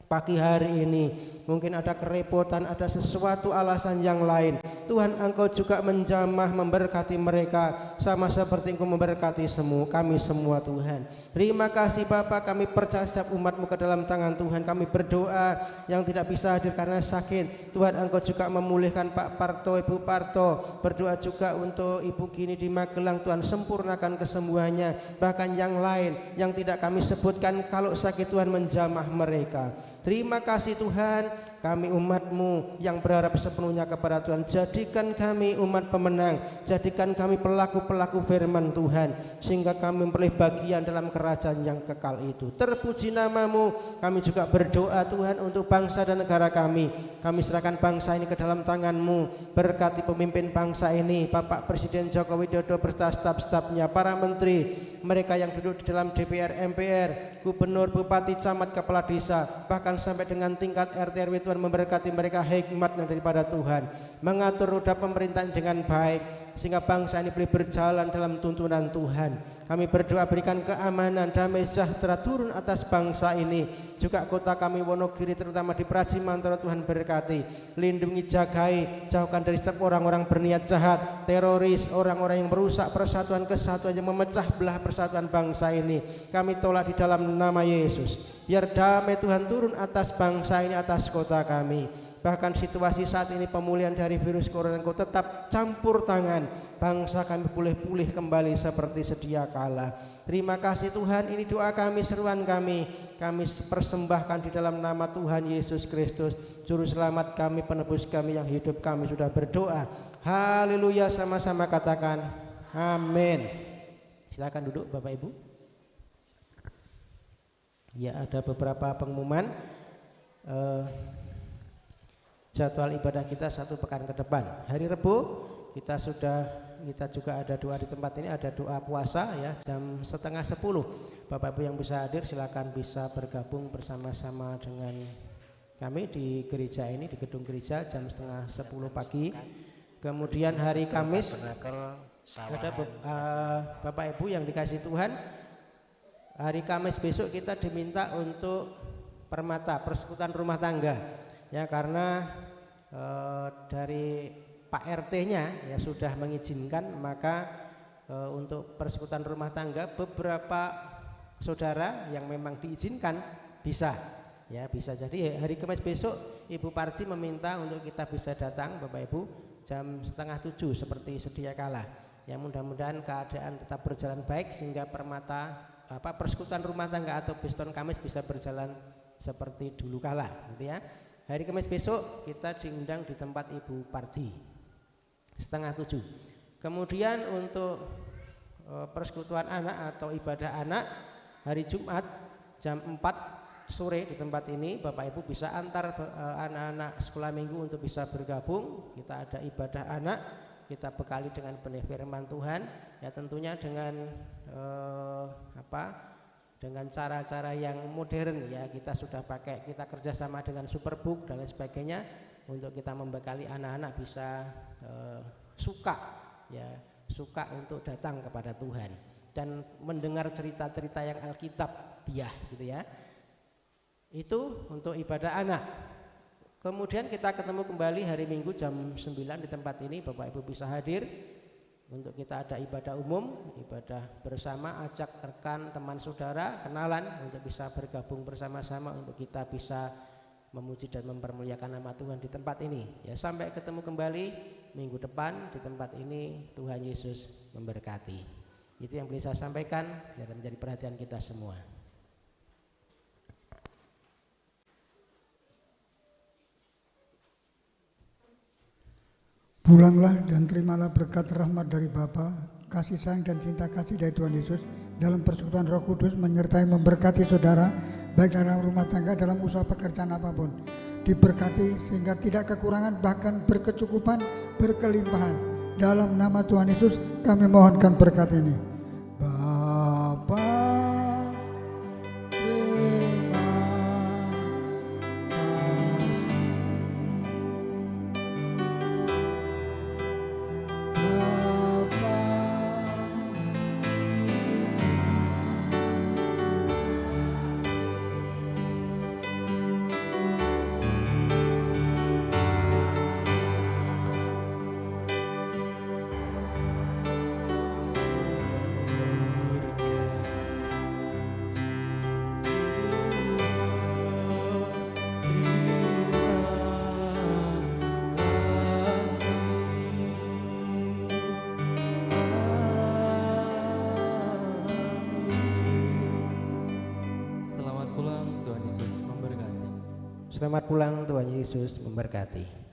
pagi hari ini, mungkin ada kerepotan, ada sesuatu alasan yang lain. Tuhan Engkau juga menjamah memberkati mereka sama seperti Engkau memberkati kami semua Tuhan. Terima kasih Bapa, kami percaya setiap umat-Mu ke dalam tangan Tuhan. Kami berdoa yang tidak bisa hadir karena sakit, Tuhan Engkau juga memulihkan Pak Parto, Ibu Parto. Berdoa juga untuk Ibu Gini di Magelang, Tuhan sempurnakan kesembuhannya. Bahkan yang lain yang tidak kami sebutkan, kalau sakit Tuhan menjamah mereka. Terima kasih Tuhan, kami umat-Mu yang berharap sepenuhnya kepada Tuhan. Jadikan kami umat pemenang, jadikan kami pelaku-pelaku firman Tuhan, sehingga kami memperoleh bagian dalam kerajaan yang kekal itu. Terpuji nama-Mu. Kami juga berdoa Tuhan untuk bangsa dan negara kami. Kami serahkan bangsa ini ke dalam tangan-Mu. Berkati pemimpin bangsa ini, Bapak Presiden Joko Widodo beserta staf-stafnya, para menteri, mereka yang duduk di dalam DPR, MPR, gubernur, bupati, camat, kepala desa, bahkan sampai dengan tingkat RT RW. Tuhan memberkati mereka hikmat daripada Tuhan, mengatur roda pemerintahan dengan baik, sehingga bangsa ini boleh berjalan dalam tuntunan Tuhan. Kami berdoa berikan keamanan, damai sejahtera turun atas bangsa ini. Juga kota kami Wonogiri, terutama di Prajimantoro, Tuhan berkati, lindungi, jagai, jauhkan dari setiap orang-orang berniat jahat, teroris, orang-orang yang merusak persatuan kesatuan, yang memecah belah persatuan bangsa ini. Kami tolak di dalam nama Yesus. Biar damai Tuhan turun atas bangsa ini, atas kota kami. Bahkan situasi saat ini pemulihan dari virus corona, Engkau tetap campur tangan. Bangsa kami boleh pulih kembali seperti sedia kala. Terima kasih Tuhan, ini doa kami, seruan kami. Kami persembahkan di dalam nama Tuhan Yesus Kristus, Juru Selamat kami, penebus kami yang hidup. Kami sudah berdoa. Haleluya, sama-sama katakan amin. Silakan duduk Bapak Ibu. Ya, ada beberapa pengumuman. Jadwal ibadah kita 1 pekan ke depan. Hari Rebo kita juga ada doa di tempat ini, ada doa puasa ya, jam 9:30. Bapak Ibu yang bisa hadir silakan bisa bergabung bersama-sama dengan kami di gereja ini, di gedung gereja jam 9:30 pagi. Kemudian hari Kamis ada Bapak Ibu yang dikasih Tuhan, hari Kamis besok kita diminta untuk permata, persekutuan rumah tangga. Ya, karena dari Pak RT-nya ya sudah mengizinkan, maka untuk persekutuan rumah tangga beberapa saudara yang memang diizinkan bisa. Ya, bisa. Jadi hari Kamis besok Ibu Parti meminta untuk kita bisa datang Bapak Ibu jam 6:30 seperti sedia kala. Ya, mudah-mudahan keadaan tetap berjalan baik sehingga persekutuan rumah tangga atau Biston Kamis bisa berjalan seperti dulu kala, gitu ya. Hari Kamis besok kita diundang di tempat Ibu Parti 6:30. Kemudian untuk persekutuan anak atau ibadah anak hari Jumat jam 4 sore di tempat ini, Bapak Ibu bisa antar anak-anak sekolah minggu untuk bisa bergabung. Kita ada ibadah anak, kita bekali dengan benih firman Tuhan, ya tentunya dengan dengan cara-cara yang modern ya. Kita sudah pakai, kita kerjasama dengan Superbook dan lain sebagainya untuk kita membekali anak-anak bisa suka untuk datang kepada Tuhan dan mendengar cerita-cerita yang Alkitabiah gitu ya. Itu untuk ibadah anak. Kemudian kita ketemu kembali hari Minggu jam 9 di tempat ini. Bapak Ibu bisa hadir untuk kita ada ibadah umum, ibadah bersama, ajak rekan, teman, saudara, kenalan untuk bisa bergabung bersama-sama untuk kita bisa memuji dan mempermuliakan nama Tuhan di tempat ini. Ya, sampai ketemu kembali minggu depan di tempat ini. Tuhan Yesus memberkati. Itu yang boleh saya sampaikan biar menjadi perhatian kita semua. Pulanglah dan terimalah berkat rahmat dari Bapa, kasih sayang dan cinta kasih dari Tuhan Yesus dalam persekutuan Roh Kudus menyertai memberkati saudara baik dalam rumah tangga, dalam usaha pekerjaan apapun. Diberkati sehingga tidak kekurangan, bahkan berkecukupan, berkelimpahan. Dalam nama Tuhan Yesus kami mohonkan berkat ini. Bapa, terima Selamat pulang, Tuhan Yesus memberkati.